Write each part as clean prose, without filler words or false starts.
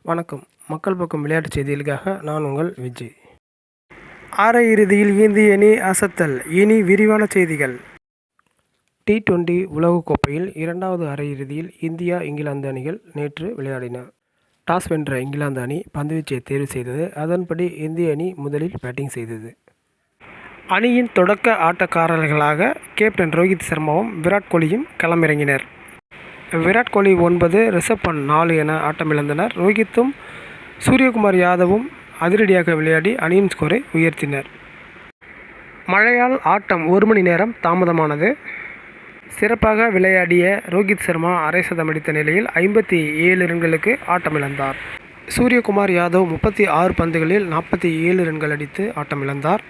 வணக்கம். மக்கள் பக்கம் விளையாட்டுச் செய்திகளுக்காக நான் உங்கள் விஜய். அரையிறுதியில் இந்திய அணி அசத்தல். இனி விரிவான செய்திகள். T20 உலகக்கோப்பையில் இரண்டாவது அரையிறுதியில் இந்தியா, இங்கிலாந்து அணிகள் நேற்று விளையாடின. டாஸ் வென்ற இங்கிலாந்து அணி பந்துவீச்சை தேர்வு செய்தது. அதன்படி இந்திய அணி முதலில் பேட்டிங் செய்தது. அணியின் தொடக்க ஆட்டக்காரர்களாக கேப்டன் ரோஹித் சர்மாவும் விராட் கோலியும் களமிறங்கினர். விராட் கோலி 9, ரிஷப் பண்ட் 4 என ஆட்டமிழந்தனர். ரோஹித்தும் சூரியகுமார் யாதவும் அதிரடியாக விளையாடி அணியின் ஸ்கோரை உயர்த்தினர். மழையால் ஆட்டம் 1 மணி நேரம் தாமதமானது. சிறப்பாக விளையாடிய ரோஹித் சர்மா அரை சதம் அடித்த நிலையில் 57 ரன்களுக்கு ஆட்டமிழந்தார். சூரியகுமார் யாதவ் 36 பந்துகளில் 47 ரன்கள் அடித்து ஆட்டமிழந்தார்.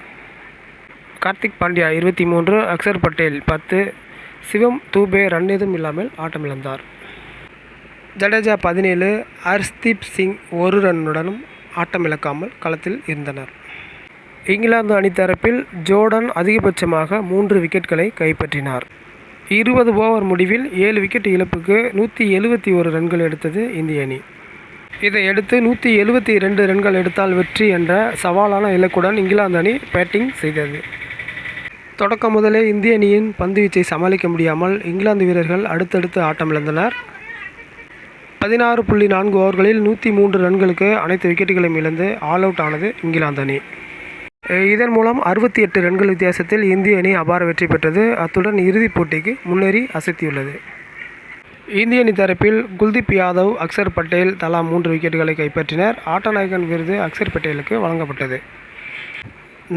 கார்த்திக் பாண்டியா 23, அக்சர் பட்டேல் 10, சிவம் தூபே ரன் ஏதும் இல்லாமல் ஆட்டமிழந்தார். ஜடேஜா 17, ஹர்ஷ்தீப் சிங் 1 ரன்னுடனும் ஆட்டமிழக்காமல் களத்தில் இருந்தனர். இங்கிலாந்து அணி தரப்பில் ஜோர்டன் அதிகபட்சமாக 3 விக்கெட்களை கைப்பற்றினார். 20 ஓவர் முடிவில் 7 விக்கெட் இழப்புக்கு 171 ரன்கள் எடுத்தது இந்திய அணி. இதையடுத்து 172 ரன்கள் எடுத்தால் வெற்றி என்ற சவாலான இலக்குடன் இங்கிலாந்து அணி பேட்டிங் செய்தது. தொடக்கம் முதலே இந்திய அணியின் பந்துவீச்சை சமாளிக்க முடியாமல் இங்கிலாந்து வீரர்கள் அடுத்தடுத்து ஆட்டமிழந்தனர். 16.4 ஓவர்களில் 103 ரன்களுக்கு அனைத்து விக்கெட்டுகளையும் இழந்து ஆல் அவுட் ஆனது இங்கிலாந்து அணி. இதன் மூலம் 68 ரன்கள் வித்தியாசத்தில் இந்திய அணி அபார வெற்றி பெற்றது. அத்துடன் இறுதிப் போட்டிக்கு முன்னேறி அசத்தியுள்ளது. இந்திய அணி தரப்பில் குல்தீப் யாதவ், அக்சர் பட்டேல் தலா 3 விக்கெட்டுகளை கைப்பற்றினர். ஆட்டநாயகன் விருது அக்சர் பட்டேலுக்கு வழங்கப்பட்டது.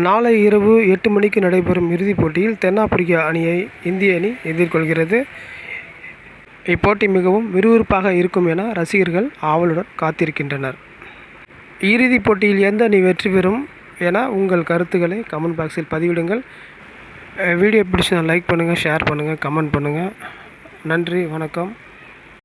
நாளை இரவு 8 மணிக்கு நடைபெறும் இறுதிப் போட்டியில் தென்னாப்பிரிக்க அணியை இந்திய அணி எதிர்கொள்கிறது. இப்போட்டி மிகவும் விறுவிறுப்பாக இருக்கும் என ரசிகர்கள் ஆவலுடன் காத்திருக்கின்றனர். இறுதிப் போட்டியில் எந்த அணி வெற்றி பெறும் என உங்கள் கருத்துக்களை கமெண்ட் பாக்ஸில் பதிவிடுங்கள். வீடியோ பிடிச்சா லைக் பண்ணுங்கள், ஷேர் பண்ணுங்கள், கமெண்ட் பண்ணுங்கள். நன்றி, வணக்கம்.